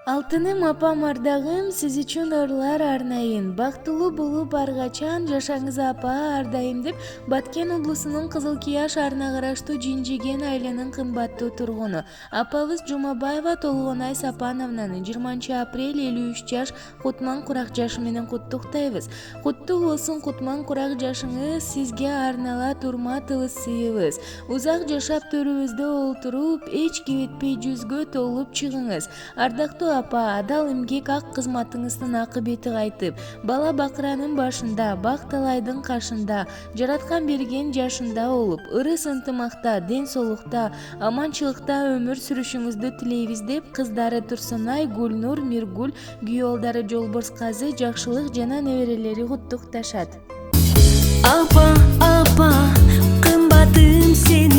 Алтыным апам ардагым, сиз үчүн ырлар арнайын. Бактылуу болуп аргачан жашаңыз апа ардайым деп Баткен облусунун Кызылкия шаарына караштуу Жинжиген айылынын кымбаттуу тургуну апабыз Жумабаева Толгонай Сапановнаны 20 апрель 53 жаш кутман курак жашы менен куттуктайбыз. Куттуу болсун кутман курак жашыңыз, сизге арнала турматыбыз сыйыбыз. Узак жашап төрүбүздө олтуруп, эч кебетпей жүзгө толуп чыгыңыз. Ардактуу апа, адал эмгек ак кызматыңыздын акыбети кайтып, бала бакыранын башында, бак талайдын кашында, жараткан берген жашында болуп, ырыс ынтымакта, ден соолукта, аманчылыкта өмүр сүрүшүңүздү тилейбиз деп кыздары Турсунай, Гүлнур, Миргүл, күйөөдары Жолборсказы, Жакшылык жана неберелери куттукташат. Апа, апа, кымбатым сен